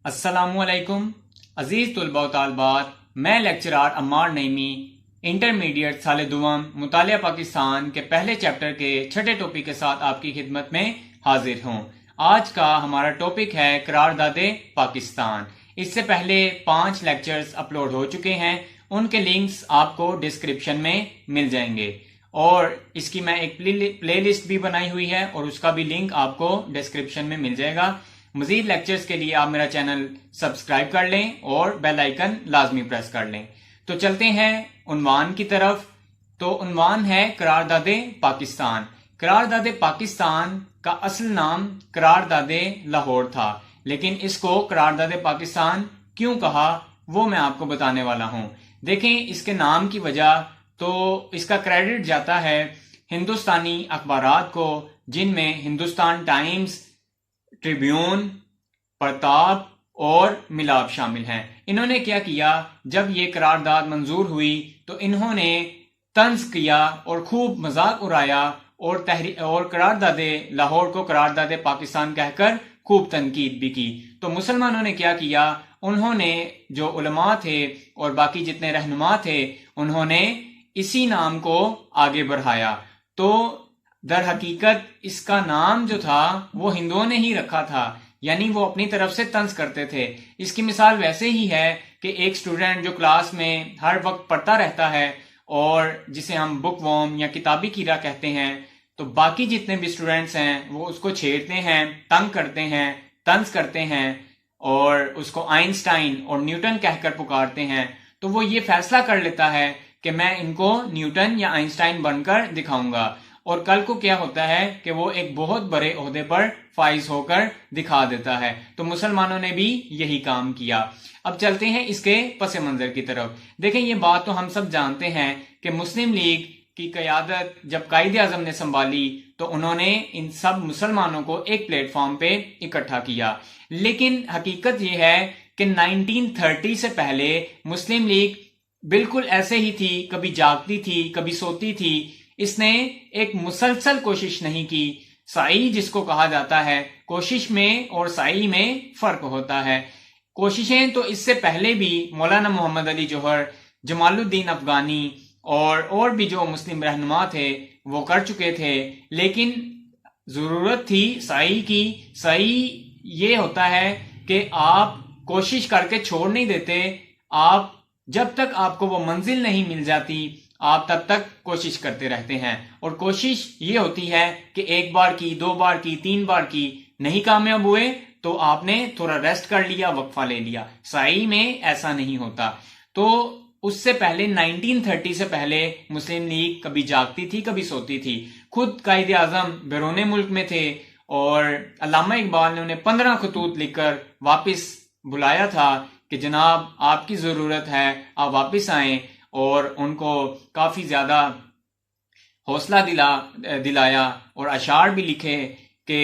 السلام علیکم عزیز طلباء و طالبات، میں لیکچرار عمار نعیمی انٹرمیڈیٹ سال دوم مطالعہ پاکستان کے پہلے چیپٹر کے چھٹے ٹاپک کے ساتھ آپ کی خدمت میں حاضر ہوں۔ آج کا ہمارا ٹاپک ہے قرارداد پاکستان۔ اس سے پہلے 5 لیکچرز اپلوڈ ہو چکے ہیں، ان کے لنکس آپ کو ڈسکرپشن میں مل جائیں گے، اور اس کی میں ایک پلے لسٹ بھی بنائی ہوئی ہے اور اس کا بھی لنک آپ کو ڈسکرپشن میں مل جائے گا۔ مزید لیکچرز کے لیے آپ میرا چینل سبسکرائب کر لیں اور بیل آئیکن لازمی پریس کر لیں۔ تو چلتے ہیں عنوان کی طرف۔ تو عنوان ہے قرارداد پاکستان۔ قرارداد پاکستان کا اصل نام قرارداد لاہور تھا، لیکن اس کو قرارداد پاکستان کیوں کہا وہ میں آپ کو بتانے والا ہوں۔ دیکھیں، اس کے نام کی وجہ تو اس کا کریڈٹ جاتا ہے ہندوستانی اخبارات کو، جن میں ہندوستان ٹائمز، ٹریبیون، پرتاپ اور ملاب شامل ہیں۔ انہوں نے کیا کیا، جب یہ قرارداد منظور ہوئی تو انہوں نے طنز کیا اور خوب مذاق اڑایا، اور قرارداد لاہور کو قرارداد پاکستان کہہ کر خوب تنقید بھی کی۔ تو مسلمانوں نے کیا کیا، انہوں نے جو علماء تھے اور باقی جتنے رہنما تھے، انہوں نے اسی نام کو آگے بڑھایا۔ تو در حقیقت اس کا نام جو تھا وہ ہندوؤں نے ہی رکھا تھا، یعنی وہ اپنی طرف سے طنز کرتے تھے۔ اس کی مثال ویسے ہی ہے کہ ایک سٹوڈنٹ جو کلاس میں ہر وقت پڑھتا رہتا ہے اور جسے ہم بک وارم یا کتابی کیڑا کہتے ہیں، تو باقی جتنے بھی سٹوڈنٹس ہیں وہ اس کو چھیڑتے ہیں، تنگ کرتے ہیں، طنز کرتے ہیں اور اس کو آئنسٹائن اور نیوٹن کہہ کر پکارتے ہیں۔ تو وہ یہ فیصلہ کر لیتا ہے کہ میں ان کو نیوٹن یا آئنسٹائن بن کر دکھاؤں گا، اور کل کو کیا ہوتا ہے کہ وہ ایک بہت بڑے عہدے پر فائز ہو کر دکھا دیتا ہے۔ تو مسلمانوں نے بھی یہی کام کیا۔ اب چلتے ہیں اس کے پس منظر کی طرف۔ دیکھیں، یہ بات تو ہم سب جانتے ہیں کہ مسلم لیگ کی قیادت جب قائد اعظم نے سنبھالی تو انہوں نے ان سب مسلمانوں کو ایک پلیٹ فارم پہ اکٹھا کیا، لیکن حقیقت یہ ہے کہ 1930 سے پہلے مسلم لیگ بالکل ایسے ہی تھی، کبھی جاگتی تھی، کبھی سوتی تھی۔ اس نے ایک مسلسل کوشش نہیں کی۔ سعی جس کو کہا جاتا ہے، کوشش میں اور سعی میں فرق ہوتا ہے۔ کوششیں تو اس سے پہلے بھی مولانا محمد علی جوہر، جمال الدین افغانی اور بھی جو مسلم رہنما تھے وہ کر چکے تھے، لیکن ضرورت تھی سعی کی۔ سعی یہ ہوتا ہے کہ آپ کوشش کر کے چھوڑ نہیں دیتے، آپ جب تک آپ کو وہ منزل نہیں مل جاتی آپ تب تک کوشش کرتے رہتے ہیں، اور کوشش یہ ہوتی ہے کہ ایک بار کی، 2 بار کی، 3 بار کی، نہیں کامیاب ہوئے تو آپ نے تھوڑا ریسٹ کر لیا، وقفہ لے لیا۔ سعی میں ایسا نہیں ہوتا۔ تو اس سے پہلے 1930 سے پہلے مسلم لیگ کبھی جاگتی تھی، کبھی سوتی تھی۔ خود قائد اعظم بیرون ملک میں تھے اور علامہ اقبال نے انہیں 15 خطوط لکھ کر واپس بلایا تھا کہ جناب آپ کی ضرورت ہے، آپ واپس آئیں، اور ان کو کافی زیادہ حوصلہ دلایا اور اشعار بھی لکھے کہ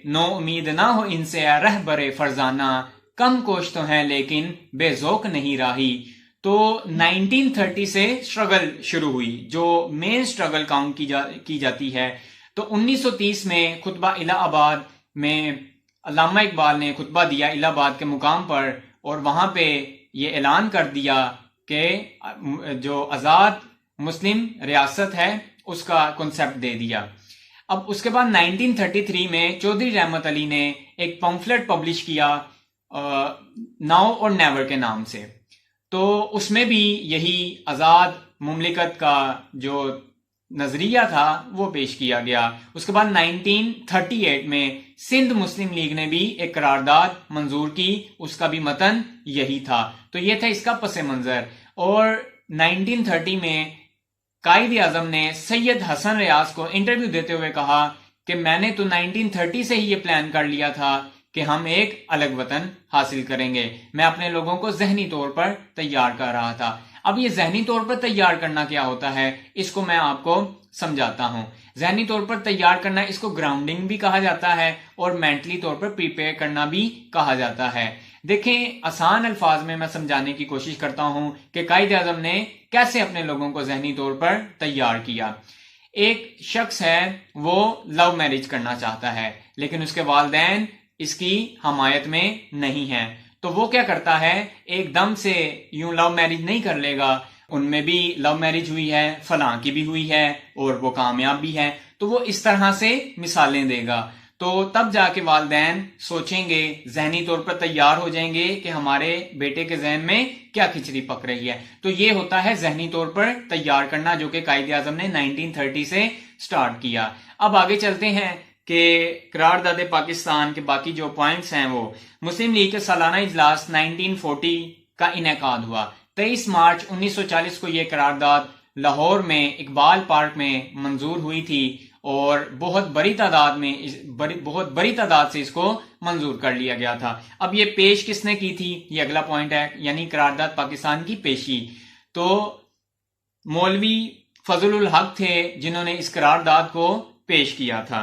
نو امید نہ ہو ان سے اے رہبر فرزانہ، کم کوش تو ہیں لیکن بے ذوق نہیں راہی۔ تو 1930 سے سٹرگل شروع ہوئی، جو مین سٹرگل کاؤنٹ کی جاتی ہے۔ تو 1930 میں خطبہ الہ آباد میں علامہ اقبال نے خطبہ دیا الہ آباد کے مقام پر، اور وہاں پہ یہ اعلان کر دیا کہ جو آزاد مسلم ریاست ہے اس کا کنسپٹ دے دیا۔ اب اس کے بعد 1933 میں چودھری رحمت علی نے ایک پمفلٹ پبلش کیا ناؤ اور نیور کے نام سے۔ تو اس میں بھی یہی آزاد مملکت کا جو نظریہ تھا وہ پیش کیا گیا۔ اس کے بعد 1938 میں سندھ مسلم لیگ نے بھی ایک قرارداد منظور کی، اس کا بھی متن یہی تھا۔ تو یہ تھا اس کا پس منظر۔ اور 1930 میں قائد اعظم نے سید حسن ریاض کو انٹرویو دیتے ہوئے کہا کہ میں نے تو 1930 سے ہی یہ پلان کر لیا تھا کہ ہم ایک الگ وطن حاصل کریں گے، میں اپنے لوگوں کو ذہنی طور پر تیار کر رہا تھا۔ اب یہ ذہنی طور پر تیار کرنا کیا ہوتا ہے، اس کو میں آپ کو سمجھاتا ہوں۔ ذہنی طور پر تیار کرنا، اس کو گراؤنڈنگ بھی کہا جاتا ہے اور مینٹلی طور پر پریپیئر کرنا بھی کہا جاتا ہے۔ دیکھیں، آسان الفاظ میں سمجھانے کی کوشش کرتا ہوں کہ قائد اعظم نے کیسے اپنے لوگوں کو ذہنی طور پر تیار کیا۔ ایک شخص ہے، وہ لو میرج کرنا چاہتا ہے، لیکن اس کے والدین اس کی حمایت میں نہیں ہیں، تو وہ کیا کرتا ہے، ایک دم سے یوں لو میرج نہیں کر لے گا، ان میں بھی لو میرج ہوئی ہے، فلاں کی بھی ہوئی ہے اور وہ کامیاب بھی ہے، تو وہ اس طرح سے مثالیں دے گا، تو تب جا کے والدین سوچیں گے، ذہنی طور پر تیار ہو جائیں گے کہ ہمارے بیٹے کے ذہن میں کیا کھچڑی پک رہی ہے۔ تو یہ ہوتا ہے ذہنی طور پر تیار کرنا، جو کہ قائد اعظم نے 1930 سے سٹارٹ کیا۔ اب آگے چلتے ہیں کہ قرارداد پاکستان کے باقی جو پوائنٹس ہیں، وہ مسلم لیگ کے سالانہ اجلاس 1940 کا انعقاد ہوا۔ 23 مارچ 1940 کو یہ قرارداد لاہور میں اقبال پارک میں منظور ہوئی تھی اور بہت بڑی تعداد سے اس کو منظور کر لیا گیا تھا۔ اب یہ پیش کس نے کی تھی، یہ اگلا پوائنٹ ہے، یعنی قرارداد پاکستان کی پیشی تو مولوی فضل الحق تھے جنہوں نے اس قرارداد کو پیش کیا تھا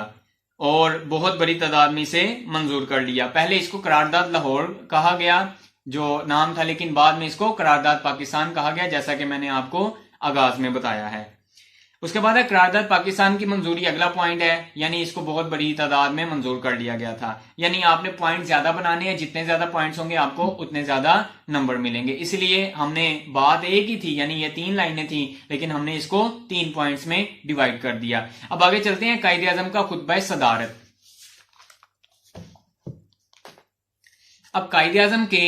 اور بہت بڑی تعداد میں اسے منظور کر لیا۔ پہلے اس کو قرارداد لاہور کہا گیا جو نام تھا، لیکن بعد میں اس کو قرارداد پاکستان کہا گیا، جیسا کہ میں نے آپ کو آغاز میں بتایا ہے۔ اس کے بعد ہے قرارداد پاکستان کی منظوری، اگلا پوائنٹ ہے، یعنی اس کو بہت بڑی تعداد میں منظور کر لیا گیا تھا، یعنی آپ نے پوائنٹ زیادہ بنانے ہیں، جتنے زیادہ پوائنٹس ہوں گے آپ کو اتنے زیادہ نمبر ملیں گے، اس لیے ہم نے بات ایک ہی تھی، یعنی یہ 3 لائنیں تھیں، لیکن ہم نے اس کو 3 پوائنٹس میں ڈیوائیڈ کر دیا۔ اب آگے چلتے ہیں قائد اعظم کا خطبہ صدارت۔ اب قائد اعظم کے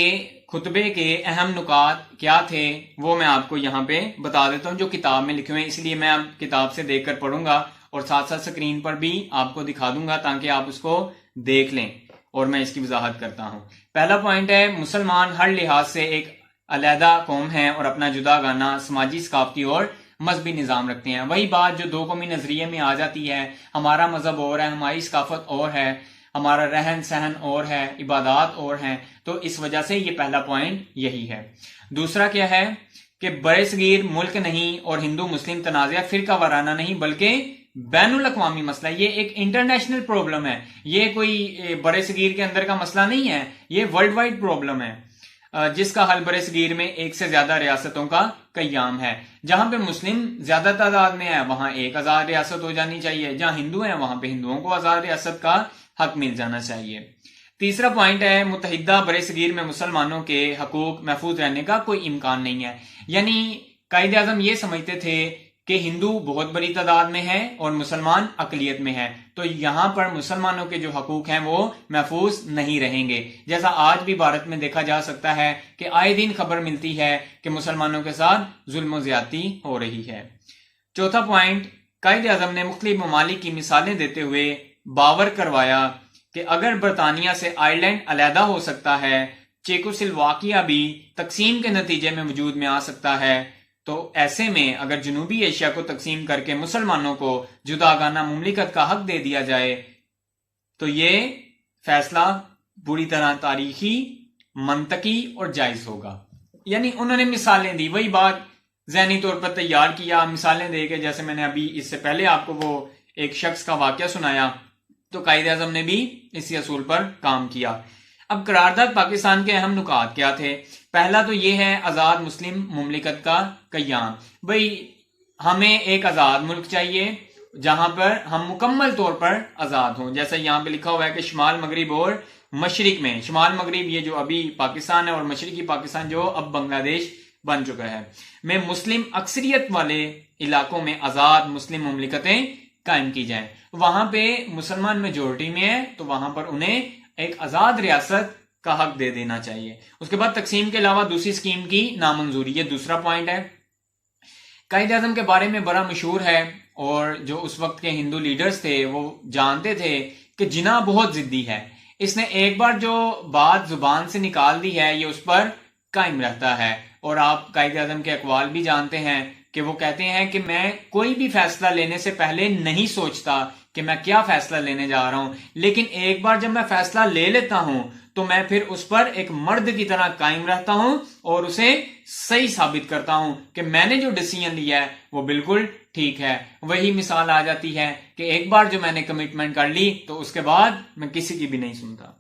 خطبے کے اہم نکات کیا تھے وہ میں آپ کو یہاں پہ بتا دیتا ہوں، جو کتاب میں لکھے ہوئے ہیں، اس لیے میں اب کتاب سے دیکھ کر پڑھوں گا اور ساتھ ساتھ سکرین پر بھی آپ کو دکھا دوں گا تاکہ آپ اس کو دیکھ لیں اور میں اس کی وضاحت کرتا ہوں۔ پہلا پوائنٹ ہے، مسلمان ہر لحاظ سے ایک علیحدہ قوم ہے اور اپنا جدا گانا سماجی، ثقافتی اور مذہبی نظام رکھتے ہیں۔ وہی بات جو دو قومی نظریے میں آ جاتی ہے، ہمارا مذہب اور ہے، ہماری ثقافت اور ہے، ہمارا رہن سہن اور ہے، عبادات اور ہیں، تو اس وجہ سے یہ پہلا پوائنٹ یہی ہے۔ دوسرا کیا ہے کہ برِ صغیر ملک نہیں اور ہندو مسلم تنازع فرقہ وارانہ نہیں بلکہ بین الاقوامی مسئلہ، یہ ایک انٹرنیشنل پرابلم ہے، یہ کوئی برِ صغیر کے اندر کا مسئلہ نہیں ہے، یہ ورلڈ وائڈ پرابلم ہے جس کا حل برِ صغیر میں ایک سے زیادہ ریاستوں کا قیام ہے۔ جہاں پہ مسلم زیادہ تعداد میں ہے وہاں ایک آزاد ریاست ہو جانی چاہیے، جہاں ہندو ہیں وہاں پہ ہندوؤں کو آزاد ریاست کا حق مل جانا چاہیے۔ تیسرا پوائنٹ ہے، متحدہ برِ صغیر میں مسلمانوں کے حقوق محفوظ رہنے کا کوئی امکان نہیں ہے، یعنی قائد اعظم یہ سمجھتے تھے کہ ہندو بہت بڑی تعداد میں ہے اور مسلمان اقلیت میں ہے، تو یہاں پر مسلمانوں کے جو حقوق ہیں وہ محفوظ نہیں رہیں گے، جیسا آج بھی بھارت میں دیکھا جا سکتا ہے کہ آئے دن خبر ملتی ہے کہ مسلمانوں کے ساتھ ظلم و زیادتی ہو رہی ہے۔ چوتھا پوائنٹ، قائد اعظم نے مختلف ممالک کی مثالیں دیتے ہوئے باور کروایا کہ اگر برطانیہ سے آئرلینڈ علیحدہ ہو سکتا ہے، چیکوسلواکیہ بھی تقسیم کے نتیجے میں وجود میں آ سکتا ہے، تو ایسے میں اگر جنوبی ایشیا کو تقسیم کر کے مسلمانوں کو جداگانہ مملکت کا حق دے دیا جائے تو یہ فیصلہ بری طرح تاریخی، منطقی اور جائز ہوگا۔ یعنی انہوں نے مثالیں دی، وہی بات ذہنی طور پر تیار کیا، مثالیں دے کے، جیسے میں نے ابھی اس سے پہلے آپ کو وہ ایک شخص کا واقعہ سنایا، تو قائد اعظم نے بھی اسی اصول پر کام کیا۔ اب قرارداد پاکستان کے اہم نکات کیا تھے؟ پہلا تو یہ ہے آزاد مسلم مملکت کا قیام۔ بھئی ہمیں ایک آزاد ملک چاہیے جہاں پر ہم مکمل طور پر آزاد ہوں، جیسا یہاں پہ لکھا ہوا ہے کہ شمال مغرب اور مشرق میں، شمال مغرب یہ جو ابھی پاکستان ہے اور مشرقی پاکستان جو اب بنگلہ دیش بن چکا ہے، میں مسلم اکثریت والے علاقوں میں آزاد مسلم مملکتیں قائم کی جائیں، وہاں پہ مسلمان میجورٹی میں ہے تو وہاں پر انہیں ایک آزاد ریاست کا حق دے دینا چاہیے۔ اس کے بعد تقسیم کے علاوہ دوسری اسکیم کی نامنظوری، یہ دوسرا پوائنٹ ہے۔ قائد اعظم کے بارے میں بڑا مشہور ہے اور جو اس وقت کے ہندو لیڈرز تھے وہ جانتے تھے کہ جناح بہت ضدی ہے، اس نے ایک بار جو بات زبان سے نکال دی ہے یہ اس پر قائم رہتا ہے، اور آپ قائد اعظم کے اقوال بھی جانتے ہیں کہ وہ کہتے ہیں کہ میں کوئی بھی فیصلہ لینے سے پہلے نہیں سوچتا کہ میں کیا فیصلہ لینے جا رہا ہوں، لیکن ایک بار جب میں فیصلہ لے لیتا ہوں تو میں پھر اس پر ایک مرد کی طرح قائم رہتا ہوں اور اسے صحیح ثابت کرتا ہوں کہ میں نے جو ڈیسیژن لیا ہے وہ بالکل ٹھیک ہے۔ وہی مثال آ جاتی ہے کہ ایک بار جو میں نے کمٹمنٹ کر لی تو اس کے بعد میں کسی کی بھی نہیں سنتا۔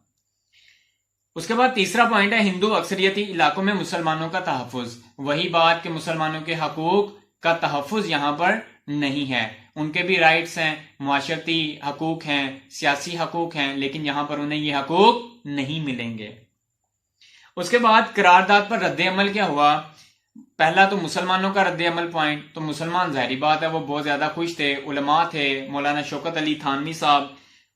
اس کے بعد تیسرا پوائنٹ ہے ہندو اکثریتی علاقوں میں مسلمانوں کا تحفظ۔ وہی بات کہ مسلمانوں کے حقوق کا تحفظ یہاں پر نہیں ہے، ان کے بھی رائٹس ہیں، معاشرتی حقوق ہیں، سیاسی حقوق ہیں، لیکن یہاں پر انہیں یہ حقوق نہیں ملیں گے۔ اس کے بعد قرارداد پر رد عمل کیا ہوا؟ پہلا تو مسلمانوں کا رد عمل پوائنٹ، تو مسلمان ظاہری بات ہے وہ بہت زیادہ خوش تھے، علماء تھے، مولانا شوکت علی تھانوی صاحب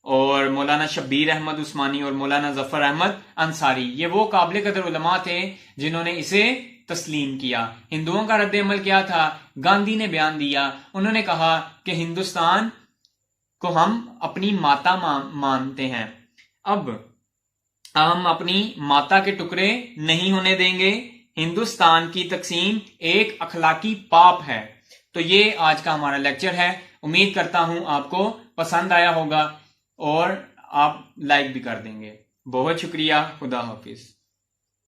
اور مولانا شبیر احمد عثمانی اور مولانا ظفر احمد انصاری، یہ وہ قابل قدر علماء تھے جنہوں نے اسے تسلیم کیا۔ ہندوؤں کا رد عمل کیا تھا؟ گاندھی نے بیان دیا، انہوں نے کہا کہ ہندوستان کو ہم اپنی ماتا مانتے ہیں، اب ہم اپنی ماتا کے ٹکڑے نہیں ہونے دیں گے، ہندوستان کی تقسیم ایک اخلاقی پاپ ہے۔ تو یہ آج کا ہمارا لیکچر ہے، امید کرتا ہوں آپ کو پسند آیا ہوگا اور آپ لائک بھی کر دیں گے۔ بہت شکریہ، خدا حافظ۔